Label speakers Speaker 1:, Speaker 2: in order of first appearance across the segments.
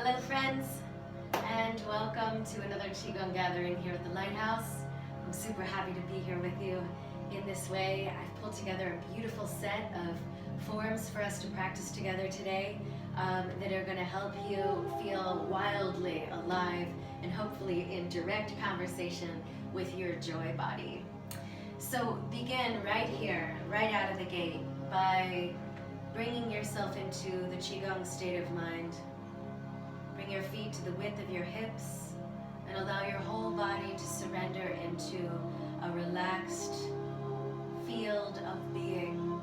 Speaker 1: Hello friends, and welcome to another Qigong gathering here at the Lighthouse. I'm super happy to be here with you in this way. I've pulled together a beautiful set of forms for us to practice together today that are going to help you feel wildly alive and hopefully in direct conversation with your joy body. So begin right here, right out of the gate, by bringing yourself into the Qigong state of mind. Bring your feet to the width of your hips and allow your whole body to surrender into a relaxed field of being.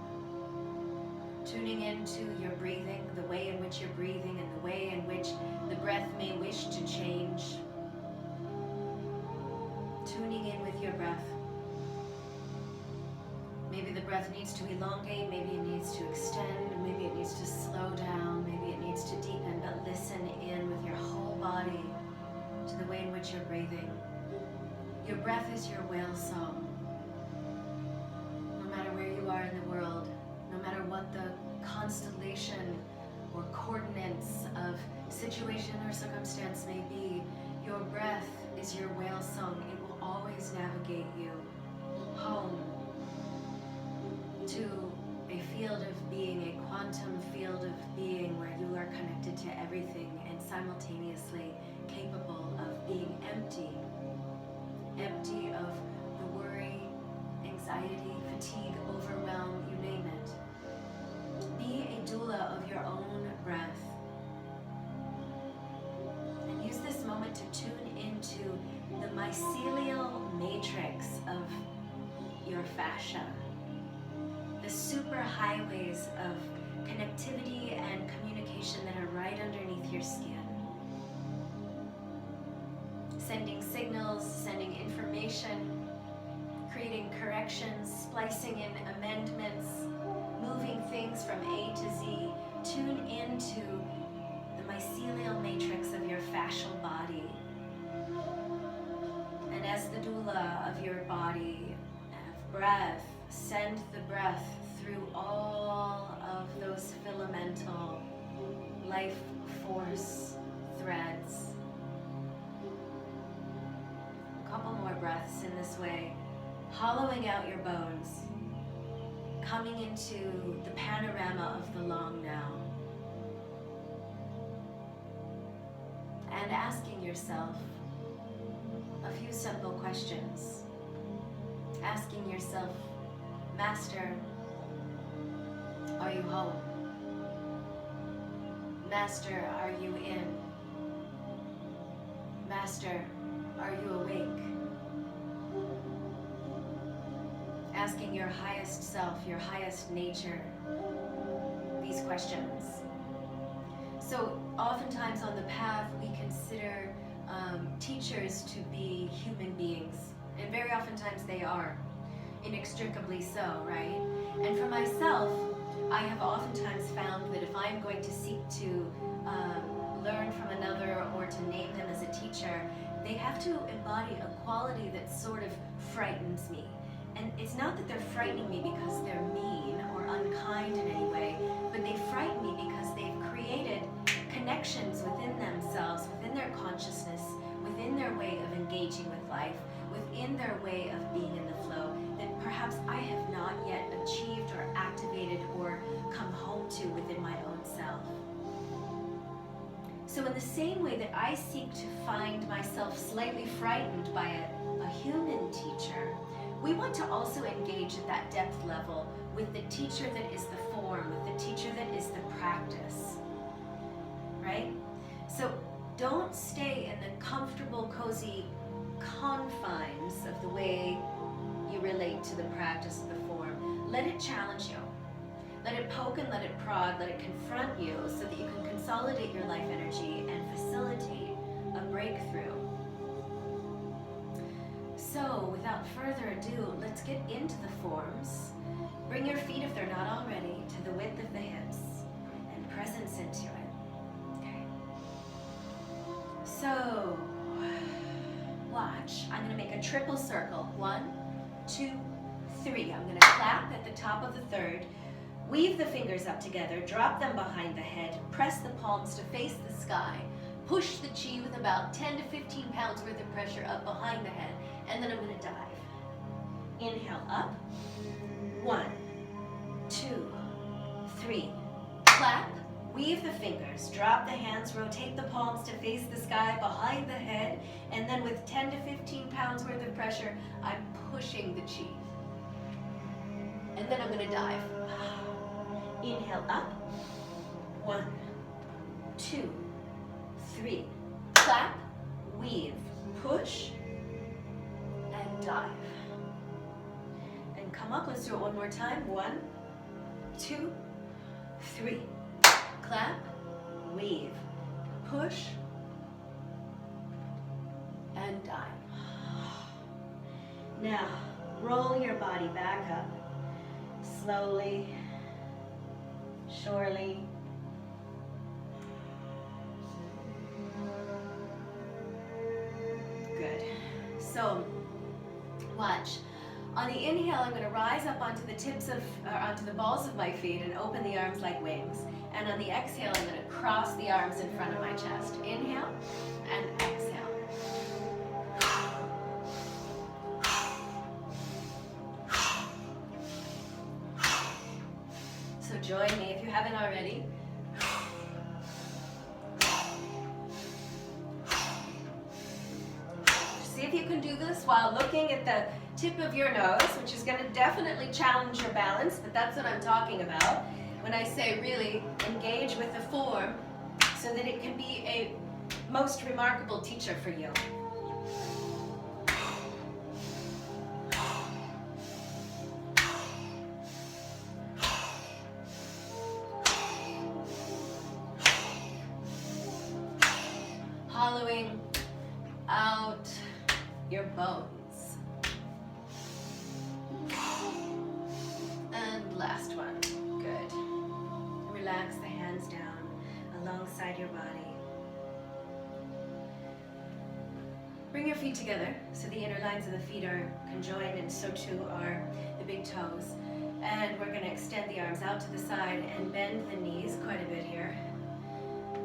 Speaker 1: Tuning into your breathing, the way in which you're breathing and the way in which the breath may wish to change. Tuning in with your breath. Maybe the breath needs to elongate, maybe it needs to extend, maybe it needs to slow down, maybe it needs to deepen, but listen in with your whole body to the way in which you're breathing. Your breath is your whale song. No matter where you are in the world, no matter what the constellation or coordinates of situation or circumstance may be, your breath is your whale song. It will always navigate you home to a field of being, a quantum field of being where you are connected to everything and simultaneously capable of being empty. Empty of the worry, anxiety, fatigue, overwhelm, you name it. Be a doula of your own breath. And use this moment to tune into the mycelial matrix of your fascia. The super highways of connectivity and communication that are right underneath your skin. Sending signals, sending information, creating corrections, splicing in amendments, moving things from A to Z. Tune into the mycelial matrix of your fascial body. And as the doula of your body, of breath, send the breath through all of those filamental life force threads. A couple more breaths in this way, hollowing out your bones, coming into the panorama of the long now, and asking yourself a few simple questions. Asking yourself, Master, are you home? Master, are you in? Master, are you awake? Asking your highest self, your highest nature, these questions. So oftentimes on the path we consider teachers to be human beings, and very oftentimes they are. Inextricably so, right? And for myself, I have oftentimes found that if I'm going to seek to learn from another or to name them as a teacher, they have to embody a quality that sort of frightens me. And it's not that they're frightening me because they're mean or unkind in any way, but they frighten me because they've created connections within themselves, within their consciousness, within their way of engaging with life, within their way of being in the flow, that perhaps I have not yet achieved or activated or come home to within my own self. So in the same way that I seek to find myself slightly frightened by a human teacher, we want to also engage at that depth level with the teacher that is the form, with the teacher that is the practice, right? So don't stay in the comfortable, cozy confines of the way you relate to the practice of the form. Let it challenge you. Let it poke and let it prod, let it confront you so that you can consolidate your life energy and facilitate a breakthrough. So without further ado, let's get into the forms. Bring your feet, if they're not already, to the width of the hips and presence into it. Okay. So watch. I'm going to make a triple circle. 1, 2, 3. I'm going to clap at the top of the third. Weave the fingers up together, drop them behind the head, press the palms to face the sky, push the chi with about 10 to 15 pounds worth of pressure up behind the head, and then I'm going to dive. Inhale up. 1, 2, 3. Clap. Weave the fingers. Drop the hands. Rotate the palms to face the sky behind the head. And then with 10 to 15 pounds worth of pressure, I'm pushing the chi. And then I'm going to dive. Inhale up. 1, 2, 3. Clap. Weave. Push. And dive. And come up. Let's do it one more time. 1, 2, 3. Clap, weave, push, and dive. Now, roll your body back up. Slowly, surely. Good. So, watch. On the inhale, I'm going to rise up onto the balls of my feet and open the arms like wings. And on the exhale, I'm going to cross the arms in front of my chest. Inhale and exhale. So join me if you haven't already. See if you can do this while looking at the tip of your nose, which is going to definitely challenge your balance, but that's what I'm talking about when I say really engage with the form so that it can be a most remarkable teacher for you. Hollowing out your bones. And last one. Good. Relax the hands down alongside your body. Bring your feet together so the inner lines of the feet are conjoined, and so too are the big toes. And we're going to extend the arms out to the side and bend the knees quite a bit here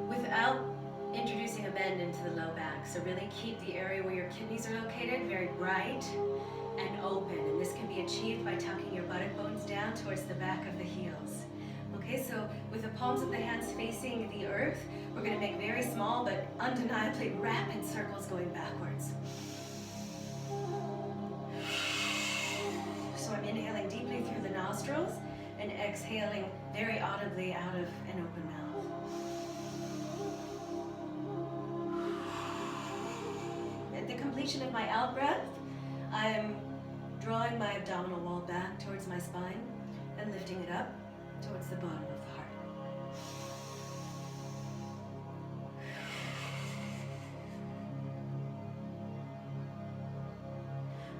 Speaker 1: without introducing a bend into the low back. So really keep the area where your kidneys are located very bright and open. And this can be achieved by tucking your buttock bones down towards the back of the heels. Okay, so with the palms of the hands facing the earth, we're going to make very small but undeniably rapid circles going backwards. So I'm inhaling deeply through the nostrils and exhaling very audibly out of an open mouth. At the completion of my out breath, I'm drawing my abdominal wall back towards my spine and lifting it up towards the bottom of the heart.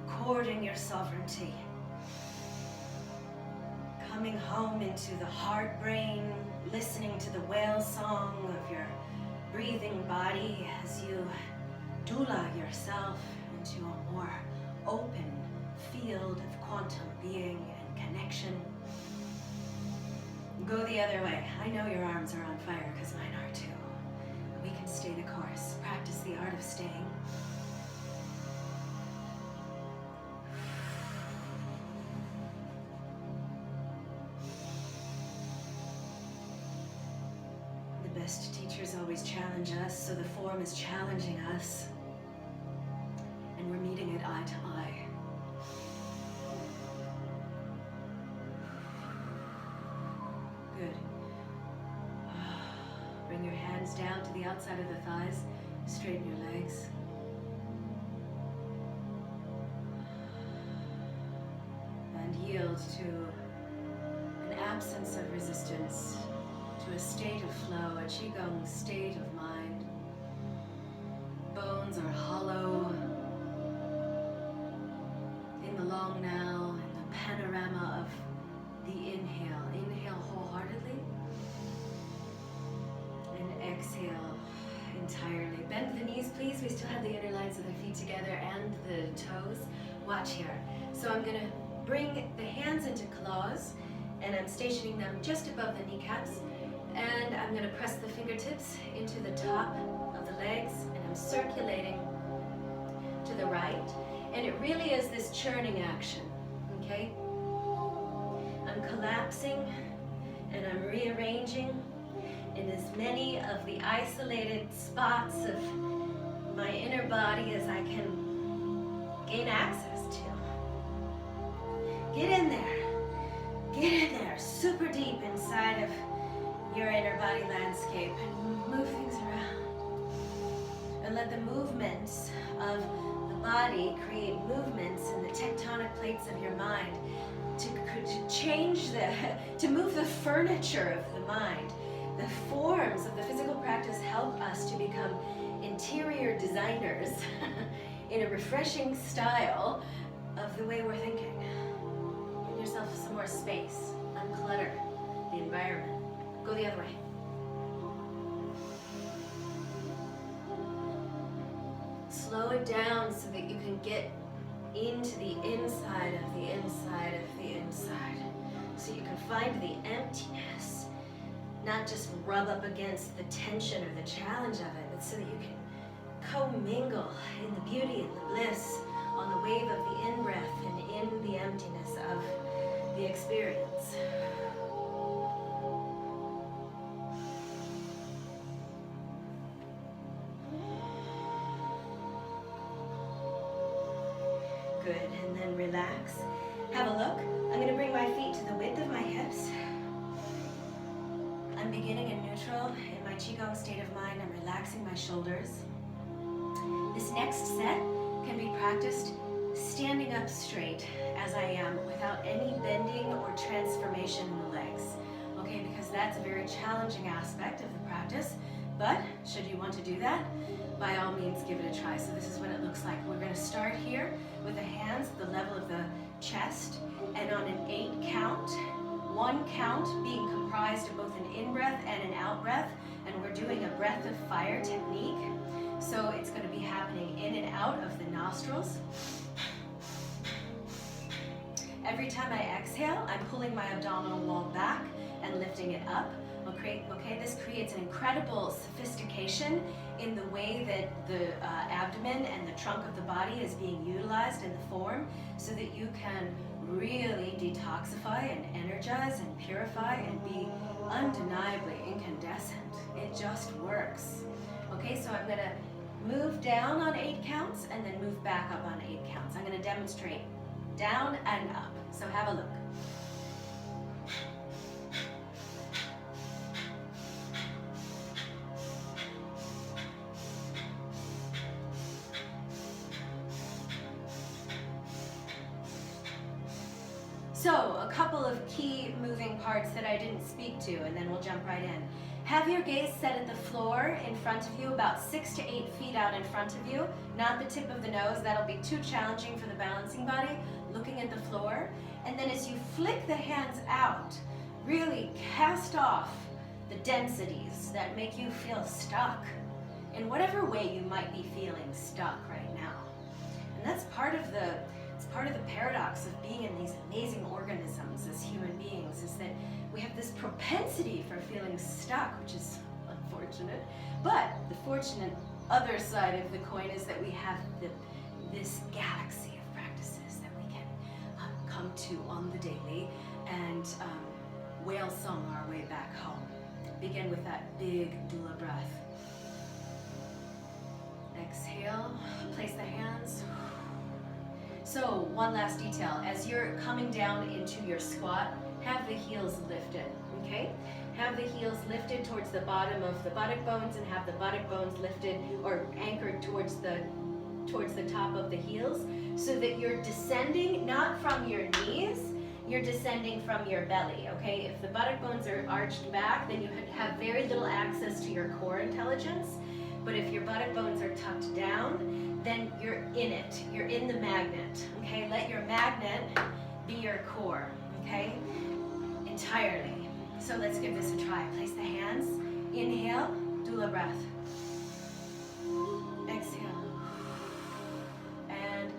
Speaker 1: Courting your sovereignty. Coming home into the heart brain, listening to the whale song of your breathing body as you doula yourself into a more open field of quantum being and connection. Go the other way. I know your arms are on fire because mine are too. We can stay the course. Practice the art of staying. The best teachers always challenge us, so the form is challenging us. And we're meeting it eye to eye. Good. Bring your hands down to the outside of the thighs. Straighten your legs. And yield to an absence of resistance, to a state of flow, a qigong state of mind. Bones are hollow. In the long now, in the panorama of the inhale. Inhale wholeheartedly. And exhale entirely. Bend the knees, please. We still have the inner lines of the feet together and the toes. Watch here. So I'm going to bring the hands into claws, and I'm stationing them just above the kneecaps. And I'm going to press the fingertips into the top of the legs, and I'm circulating to the right. And it really is this churning action, okay? I'm collapsing and I'm rearranging in as many of the isolated spots of my inner body as I can gain access to. Get in there, super deep inside of your inner body landscape, and move things around. And let the movements of the body create movements in the tectonic plates of your mind to move the furniture of the mind. The forms of the physical practice help us to become interior designers in a refreshing style of the way we're thinking. Give yourself some more space. Unclutter the environment. Go the other way. Slow it down so that you can get into the inside of the inside of the inside. So you can find the emptiness. Not just rub up against the tension or the challenge of it, but so that you can commingle in the beauty and the bliss on the wave of the in-breath and in the emptiness of the experience. Good, and then relax. Have a look. I'm going to bring my feet to the width of my hips. I'm beginning in neutral. In my Qigong state of mind, I'm relaxing my shoulders. This next set can be practiced standing up straight as I am without any bending or transformation in the legs. Okay, because that's a very challenging aspect of the practice. But should you want to do that, by all means give it a try. So this is what it looks like. We're going to start here with the hands at the level of the chest, and on an 8 count, 1 count being comprised of both an in-breath and an out-breath, and we're doing a breath of fire technique. So it's going to be happening in and out of the nostrils. Every time I exhale, I'm pulling my abdominal wall back and lifting it up. Okay, this creates an incredible sophistication in the way that the abdomen and the trunk of the body is being utilized in the form, so that you can really detoxify and energize and purify and be undeniably incandescent. It just works. Okay, so I'm going to move down on 8 counts and then move back up on 8 counts. I'm going to demonstrate down and up. So have a look. So, a couple of key moving parts that I didn't speak to, and then we'll jump right in. Have your gaze set at the floor in front of you, about 6 to 8 feet out in front of you, not the tip of the nose. That'll be too challenging for the balancing body, looking at the floor. And then as you flick the hands out, really cast off the densities that make you feel stuck in whatever way you might be feeling stuck right now. And that's part of the paradox of being in these amazing organisms as human beings, is that we have this propensity for feeling stuck, which is unfortunate. But the fortunate other side of the coin is that we have this galaxy of practices that we can come to on the daily and whale song our way back home. Begin with that big doula breath. Exhale, place the hands. So, one last detail. As you're coming down into your squat, have the heels lifted, okay? Have the heels lifted towards the bottom of the buttock bones, and have the buttock bones lifted or anchored towards the top of the heels, so that you're descending not from your knees, you're descending from your belly, okay? If the buttock bones are arched back, then you have very little access to your core intelligence. But if your buttock bones are tucked down, then you're in it. You're in the magnet, okay? Let your magnet be your core, okay? Entirely. So let's give this a try. Place the hands. Inhale, doula breath. Exhale. And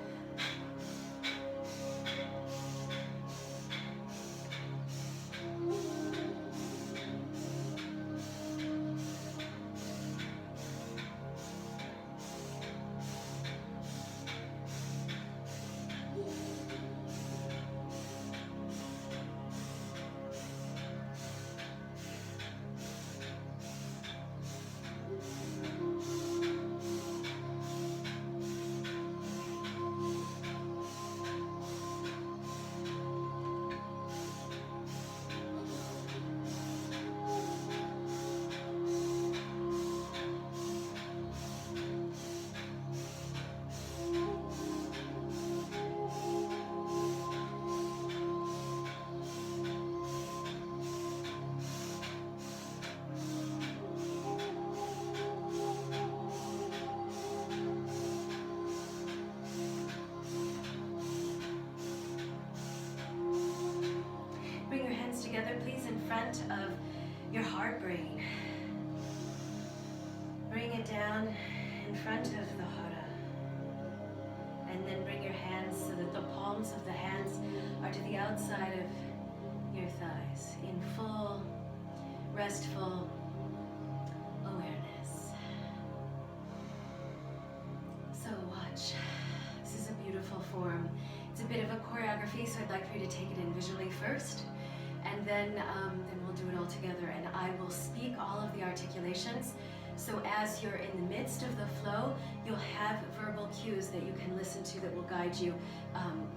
Speaker 1: front of your heart brain. Bring it down in front of the hara. And then bring your hands so that the palms of the hands are to the outside of your thighs in full, restful awareness. So watch. This is a beautiful form. It's a bit of a choreography, so I'd like for you to take it in visually first, and then we'll do it all together, and I will speak all of the articulations. So as you're in the midst of the flow, you'll have verbal cues that you can listen to that will guide you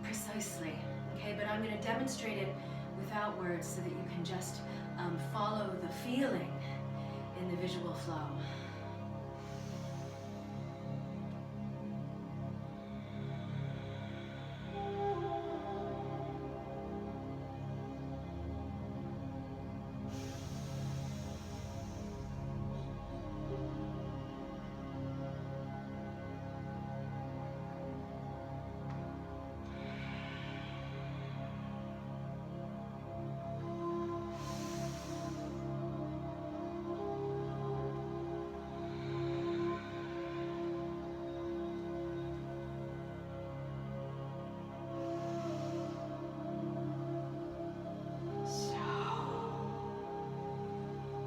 Speaker 1: precisely. Okay, but I'm going to demonstrate it without words so that you can just follow the feeling in the visual flow.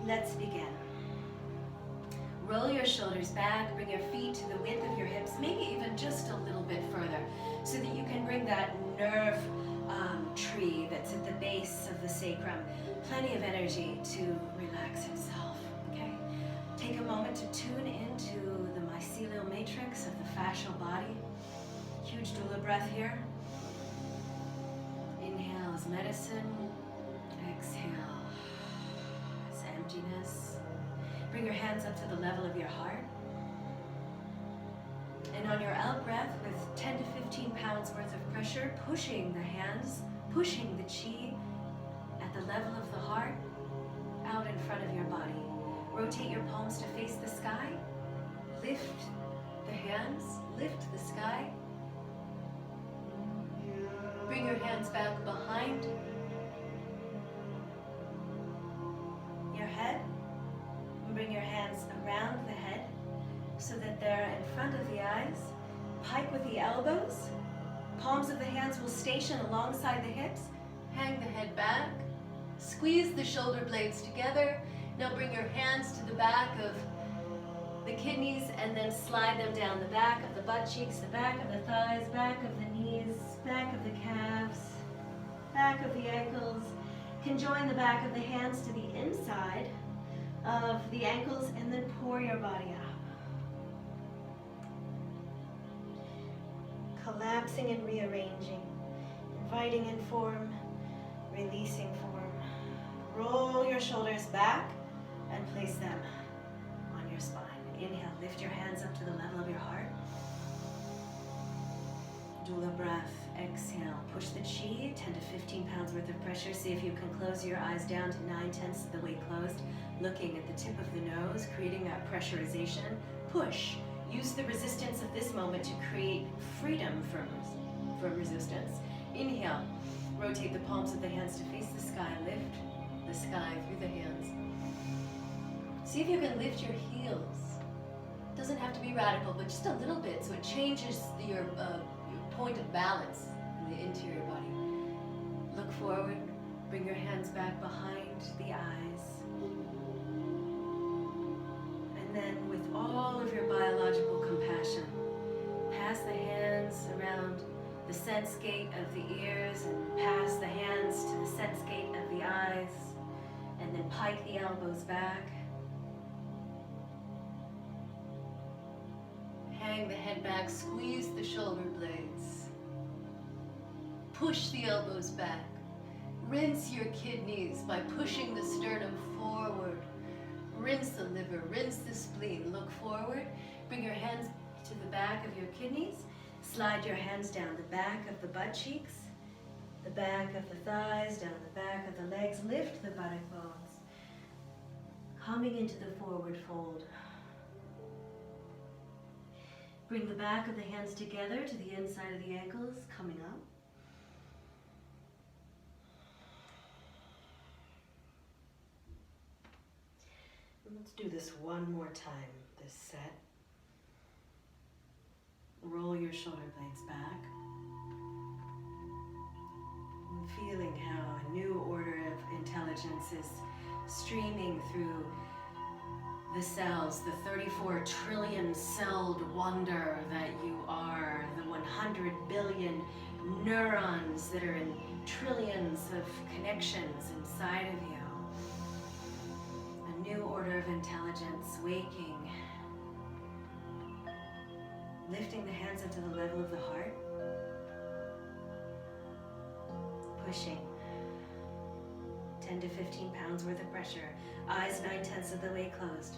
Speaker 1: Let's begin. Roll your shoulders back, bring your feet to the width of your hips, maybe even just a little bit further, so that you can bring that nerve tree that's at the base of the sacrum. Plenty of energy to relax himself, okay? Take a moment to tune into the mycelial matrix of the fascial body. Huge doula breath here. Inhale is medicine, exhale. Emptiness. Bring your hands up to the level of your heart. And on your out breath, with 10 to 15 pounds worth of pressure, pushing the hands, pushing the chi at the level of the heart, out in front of your body. Rotate your palms to face the sky. Lift the hands, lift the sky. Bring your hands back behind your head, and bring your hands around the head so that they're in front of the eyes. Pike with the elbows. Palms of the hands will station alongside the hips. Hang the head back. Squeeze the shoulder blades together. Now bring your hands to the back of the kidneys and then slide them down the back of the butt cheeks, the back of the thighs, back of the knees, back of the calves, back of the ankles. Conjoin the back of the hands to the inside of the ankles and then pour your body up. Collapsing and rearranging, inviting in form, releasing form. Roll your shoulders back and place them on your spine. Inhale, lift your hands up to the level of your heart. Doula breath. Exhale, push the chi, 10 to 15 pounds worth of pressure. See if you can close your eyes down to 9/10 of the way closed, looking at the tip of the nose, creating that pressurization. Push. Use the resistance of this moment to create freedom from resistance. Inhale, rotate the palms of the hands to face the sky. Lift the sky through the hands. See if you can lift your heels. Doesn't have to be radical, but just a little bit so it changes your point of balance in the interior body. Look forward, bring your hands back behind the eyes. And then with all of your biological compassion, pass the hands around the sense gate of the ears and pass the hands to the sense gate of the eyes, and then pike the elbows back. Hang the head back, squeeze the shoulder blades. Push the elbows back. Rinse your kidneys by pushing the sternum forward. Rinse the liver, rinse the spleen. Look forward. Bring your hands to the back of your kidneys. Slide your hands down the back of the butt cheeks, the back of the thighs, down the back of the legs. Lift the buttock bones. Coming into the forward fold. Bring the back of the hands together to the inside of the ankles, coming up. Let's do this one more time, this set. Roll your shoulder blades back. And feeling how a new order of intelligence is streaming through the cells, the 34 trillion celled wonder that you are, the 100 billion neurons that are in trillions of connections inside of you. A new order of intelligence waking. Lifting the hands up to the level of the heart. Pushing 10 to 15 pounds worth of pressure. Eyes 9/10 of the way closed.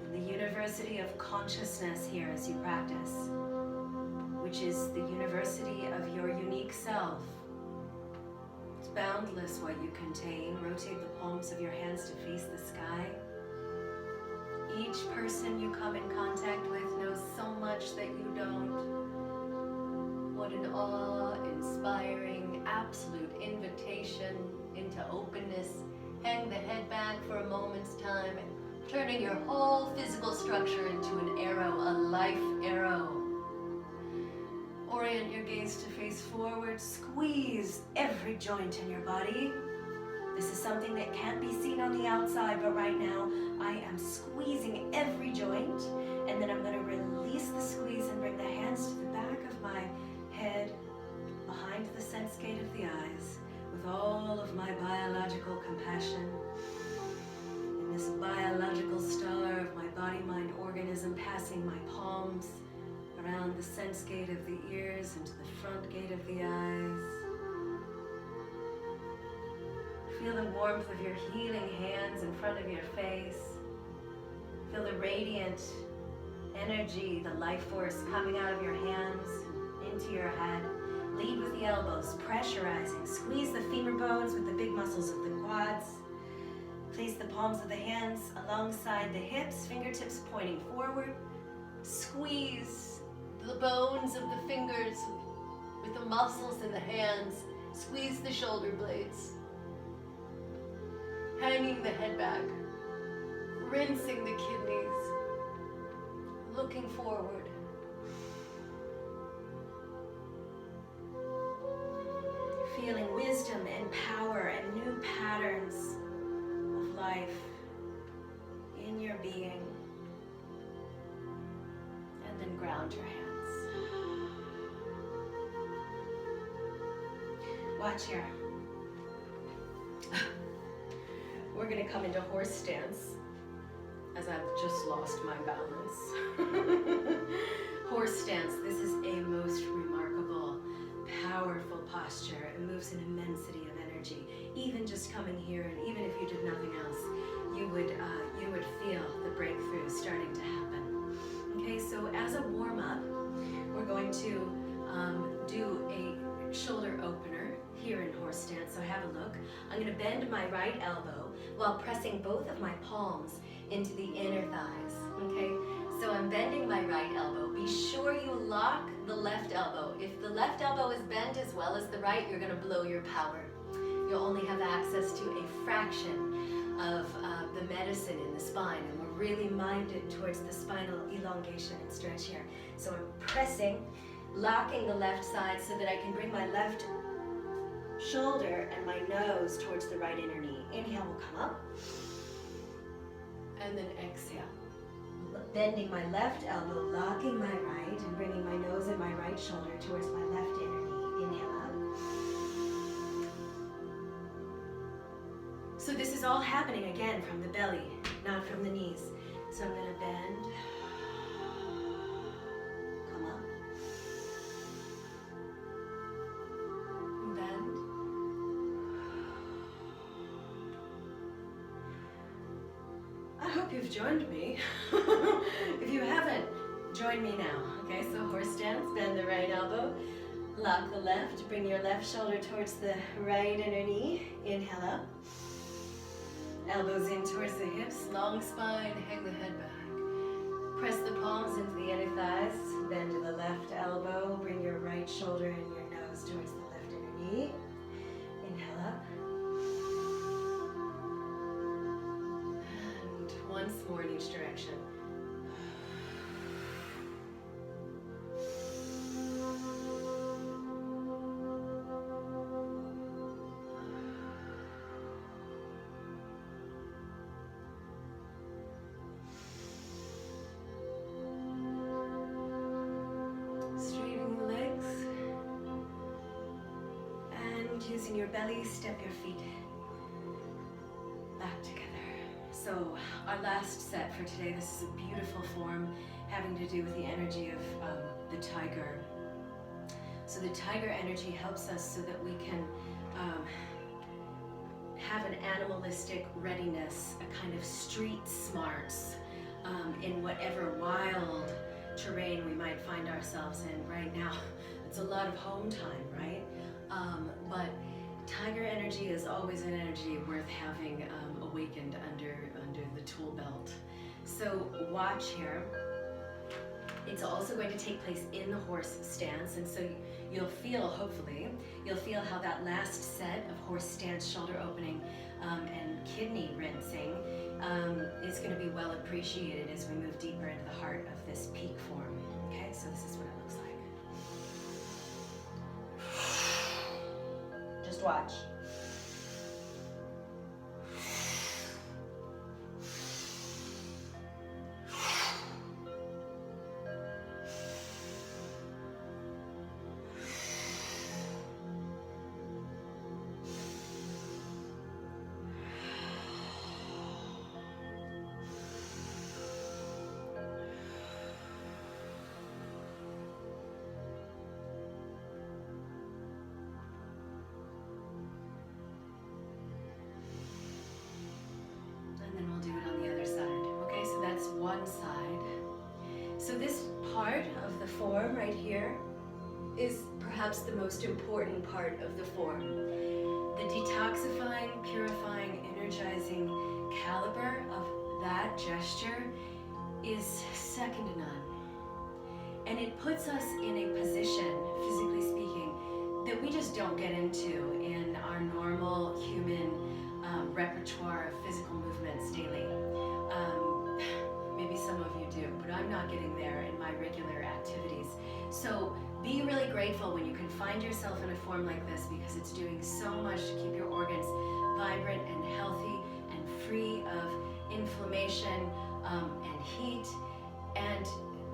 Speaker 1: In the university of consciousness here as you practice, which is the university of your unique self. It's boundless what you contain. Rotate the palms of your hands to face the sky. Each person you come in contact with knows so much that you don't. What an awe-inspiring, absolute invitation into openness. Hang the head back for a moment's time, turning your whole physical structure into an arrow, a life arrow. Orient your gaze to face forward. Squeeze every joint in your body. This is something that can't be seen on the outside, but right now I am squeezing every joint, and then I'm going to release the squeeze and bring the hands to the back of my head, behind the sense gate of the eyes, with all of my biological compassion. In this biological star of my body-mind organism, passing my palms around the sense gate of the ears into the front gate of the eyes. Feel the warmth of your healing hands in front of your face. Feel the radiant energy, the life force coming out of your hands into your head. Lead with the elbows, pressurizing. Squeeze the femur bones with the big muscles of the quads. Place the palms of the hands alongside the hips, fingertips pointing forward. Squeeze the bones of the fingers with the muscles in the hands. Squeeze the shoulder blades. Hanging the head back, rinsing the kidneys, looking forward. Feeling wisdom and power and new patterns of life in your being. And then ground your hands. Watch here. We're going to come into horse stance, as I've just lost my balance. Horse stance, this is a most remarkable, powerful posture. It moves an immensity of energy. Even just coming here, and even if you did nothing else, you would feel the breakthrough starting to happen. Okay, so as a warm-up, we're going to do a shoulder opener here in horse stance, so have a look. I'm going to bend my right elbow while pressing both of my palms into the inner thighs, okay? So I'm bending my right elbow. Be sure you lock the left elbow. If the left elbow is bent as well as the right, you're going to blow your power. You'll only have access to a fraction of the medicine in the spine, and we're really minded towards the spinal elongation and stretch here. So I'm pressing, locking the left side so that I can bring my left shoulder and my nose towards the right inner knee. Inhale will come up, and then exhale. Bending my left elbow, locking my right, and bringing my nose and my right shoulder towards my left inner knee. Inhale up. So this is all happening again from the belly, not from the knees. So I'm going to bend, come up, bend, I hope you've joined me. If you haven't, join me now. Okay, so horse stance, bend the right elbow, lock the left, bring your left shoulder towards the right inner knee. Inhale up. Elbows in towards the hips, long spine, hang the head back. Press the palms into the inner thighs, bend to the left elbow, bring your right shoulder and your nose towards the left inner knee. Inhale up. more in each direction. Straighten the legs. And using your belly, step your feet back together. So our last set for today, this is a beautiful form having to do with the energy of the tiger. So the tiger energy helps us so that we can have an animalistic readiness, a kind of street smarts in whatever wild terrain we might find ourselves in right now. It's a lot of home time, right? But tiger energy is always an energy worth having awakened under the tool belt. So watch here. It's also going to take place in the horse stance, and so you'll feel, hopefully, you'll feel how that last set of horse stance, shoulder opening, and kidney rinsing is going to be well appreciated as we move deeper into the heart of this peak form. Okay, so this is what it looks like. Just watch. One side. So this part of the form right here is perhaps the most important part of the form. The detoxifying, purifying, energizing caliber of that gesture is second to none. And it puts us in a position, physically speaking, that we just don't get into in our normal human repertoire of physical movements daily. Maybe some of you do, but I'm not getting there in my regular activities. So be really grateful when you can find yourself in a form like this, because it's doing so much to keep your organs vibrant and healthy and free of inflammation and heat, and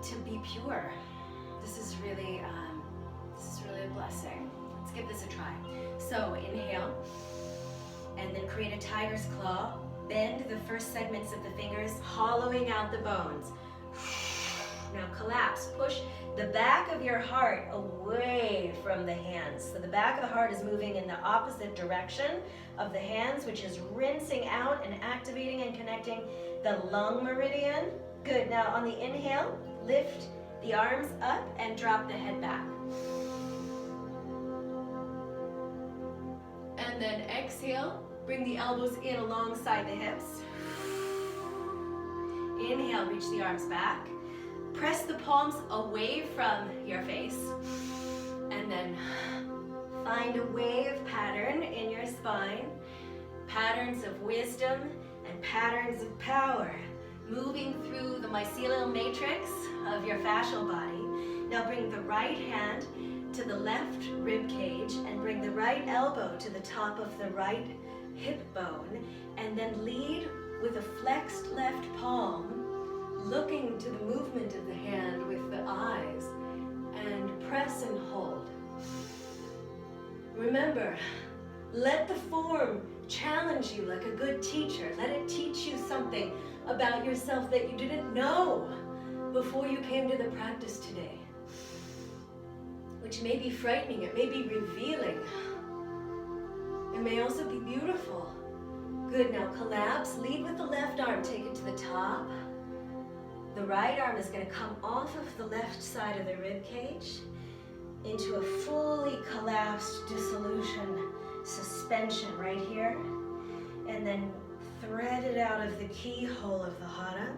Speaker 1: to be pure. This is really a blessing. Let's give this a try. So inhale, and then create a tiger's claw. Bend the first segments of the fingers, hollowing out the bones. Now collapse. Push the back of your heart away from the hands. So the back of the heart is moving in the opposite direction of the hands, which is rinsing out and activating and connecting the lung meridian. Good. Now on the inhale, lift the arms up and drop the head back. And then exhale. Bring the elbows in alongside the hips. Inhale, reach the arms back. Press the palms away from your face. And then find a wave pattern in your spine. Patterns of wisdom and patterns of power. Moving through the mycelial matrix of your fascial body. Now bring the right hand to the left rib cage and bring the right elbow to the top of the right hip bone, and then lead with a flexed left palm, looking to the movement of the hand with the eyes, and press and hold. Remember, let the form challenge you like a good teacher. Let it teach you something about yourself that you didn't know before you came to the practice today, which may be frightening, it may be revealing. It may also be beautiful. Good, now collapse. Lead with the left arm, take it to the top. The right arm is going to come off of the left side of the rib cage into a fully collapsed dissolution suspension right here. And then thread it out of the keyhole of the hara.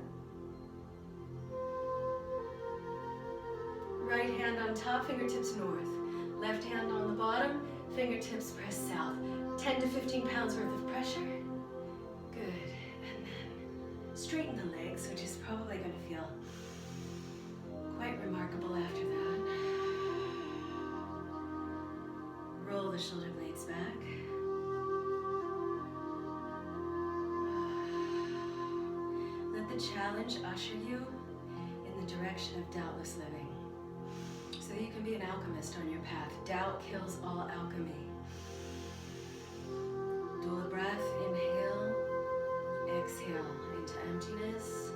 Speaker 1: Right hand on top, fingertips north. Left hand on the bottom, fingertips press south. 10 to 15 pounds worth of pressure. Good. And then straighten the legs. probably going to feel quite remarkable after that. Roll the shoulder blades back. Let the challenge usher you in the direction of doubtless living, so that you can be an alchemist on your path. Doubt kills all alchemy. Do a breath, inhale, exhale into emptiness.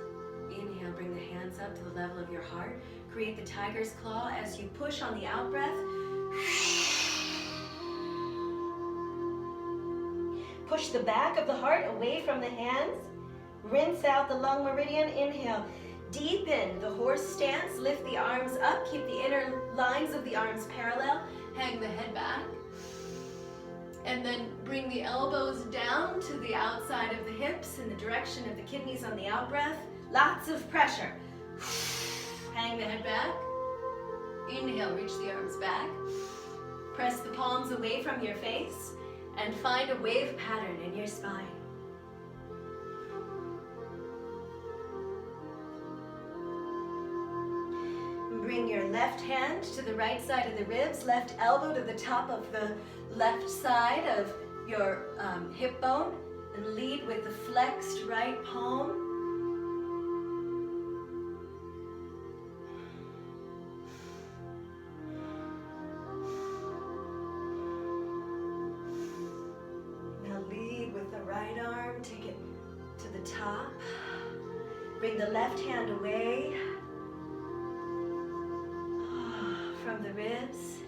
Speaker 1: Inhale, bring the hands up to the level of your heart. Create the tiger's claw as you push on the out breath. Push the back of the heart away from the hands. Rinse out the lung meridian. Inhale. Deepen the horse stance. Lift the arms up. Keep the inner lines of the arms parallel. Hang the head back. And then bring the elbows down to the outside of the hips in the direction of the kidneys on the out breath. Lots of pressure. Hang the head back. Inhale, reach the arms back. Press the palms away from your face and find a wave pattern in your spine. Bring your left hand to the right side of the ribs, left elbow to the top of the left side of your hip bone, and lead with the flexed right palm. Now lead with the right arm, take it to the top. Bring the left hand away from the ribs,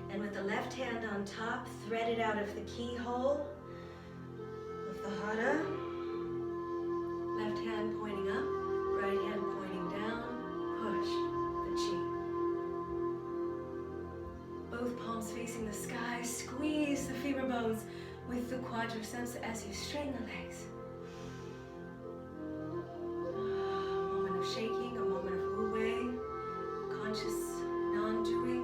Speaker 1: and with the left hand on top, thread it out of the keyhole of the hara. Left hand pointing up, right hand pointing down. Push the chi. Both palms facing the sky. Squeeze the femur bones with the quadriceps as you straighten the legs. A moment of shaking, a moment of wu-wei, conscious non-doing.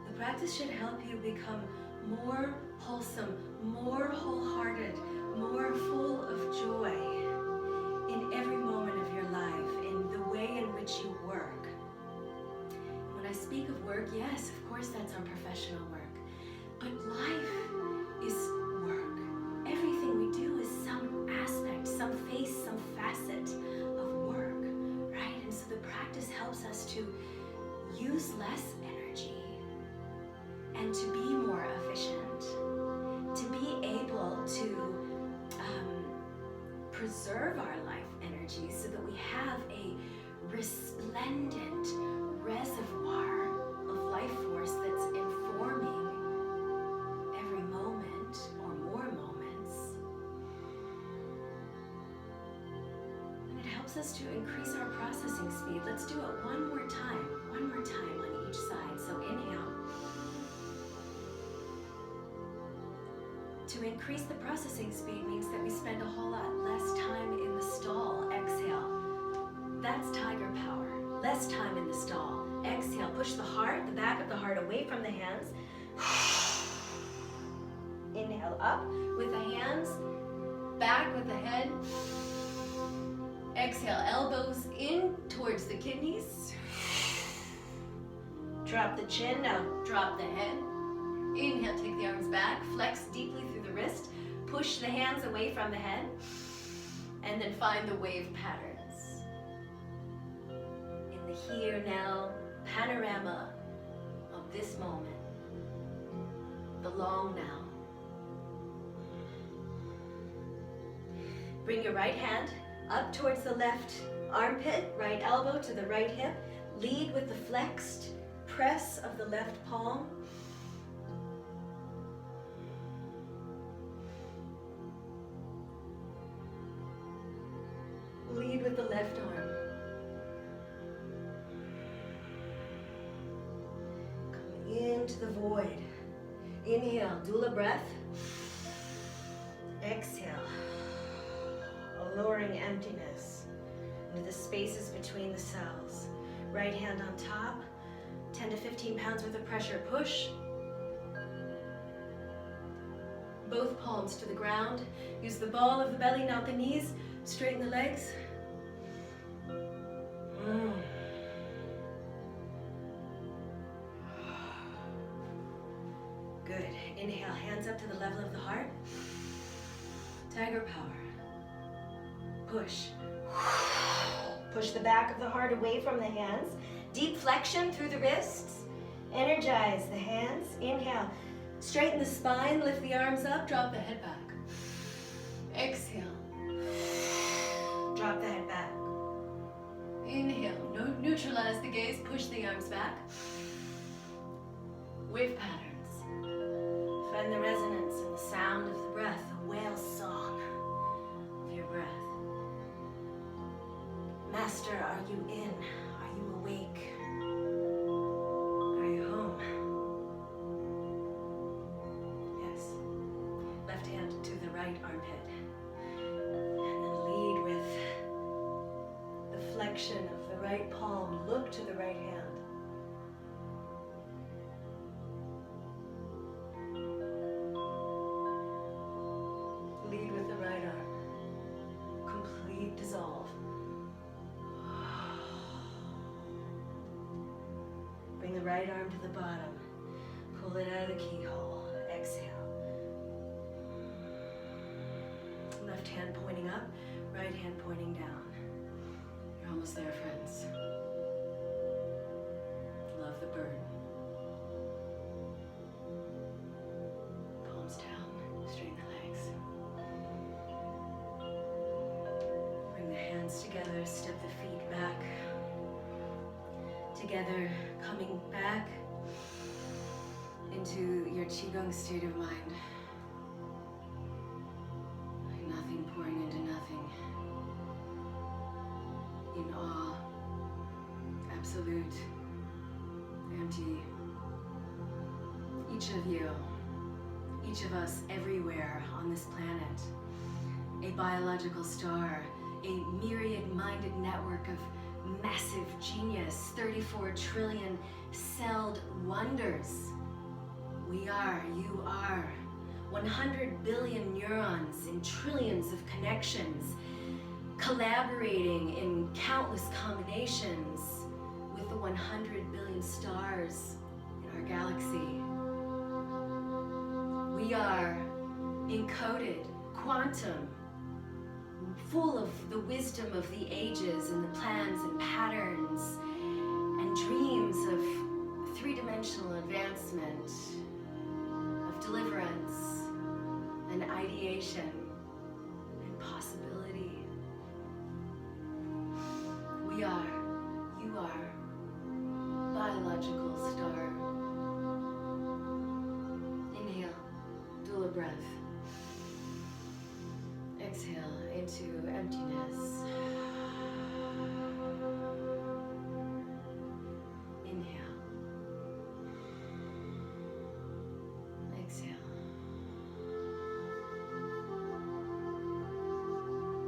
Speaker 1: The practice should help you become more wholesome, more wholehearted, more full of joy in every moment of your life, in the way in which you work. When I speak of work, yes, of course that's our professional work, but life is work. Everything we do is some aspect, some face, some facet of work, right? And so the practice helps us to use less energy and to be more efficient, to be able to preserve our life energy so that we have a resplendent reservoir of life force that's informing every moment or more moments. And it helps us to increase our processing speed. Let's do it one more time on each side. So inhale. To increase the processing speed means that we spend a whole lot less time in the stall. Exhale. That's tiger power. Less time in the stall. Exhale. Push the heart, the back of the heart away from the hands. Inhale up with the hands, back with the head. Exhale. Elbows in towards the kidneys. Drop the chin. Now drop the head. Inhale, take the arms back, flex deeply through the wrist, push the hands away from the head, and then find the wave patterns. In the here, now, panorama of this moment, the long now. Bring your right hand up towards the left armpit, right elbow to the right hip. Lead with the flexed press of the left palm. Lead with the left arm. Coming into the void. Inhale, doula breath. Exhale, lowering emptiness into the spaces between the cells. Right hand on top, 10 to 15 pounds worth of pressure. Push. both palms to the ground. Use the ball of the belly, not the knees. Straighten the legs. Good. Inhale, hands up to the level of the heart. Tiger power. Push. Push the back of the heart away from the hands. Deep flexion through the wrists. Energize the hands. Inhale. Straighten the spine, lift the arms up, drop the head back. Exhale. Drop the head back. Inhale. Neutralize the gaze, push the arms back. Wave patterns. Find the resonance and the sound of the breath, a whale song of your breath. Master, are you in? Are you awake? Are you home? Yes. Left hand to the right armpit. And then lead with the flexion of the right palm. Look to the right hand. Lead with the right arm. Complete dissolve. Bring the right arm to the bottom. Pull it out of the keyhole. Exhale. Left hand pointing up, right hand pointing down. You're almost there, friends. Love the burn. Palms down, straighten the legs. Bring the hands together, step the feet back. Together, coming back into your Qigong state of mind. Nothing pouring into nothing. In awe, absolute, empty. Each of you, each of us everywhere on this planet, a biological star, a myriad-minded network of massive genius, 34 trillion celled wonders. We are, you are, 100 billion neurons in trillions of connections, collaborating in countless combinations with the 100 billion stars in our galaxy. We are encoded, quantum, full of the wisdom of the ages and the plans and patterns and dreams of three-dimensional advancement, of deliverance and ideation and possibility. We are, you are, biological star. Inhale, dual breath. Exhale into emptiness. Inhale. Exhale.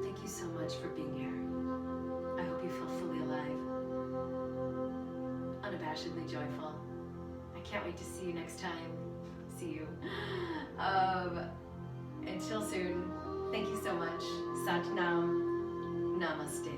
Speaker 1: Thank you so much for being here. I hope you feel fully alive, unabashedly joyful. I can't wait to see you next time. See you. Until soon. Thank you so much. Sat Nam. Namaste.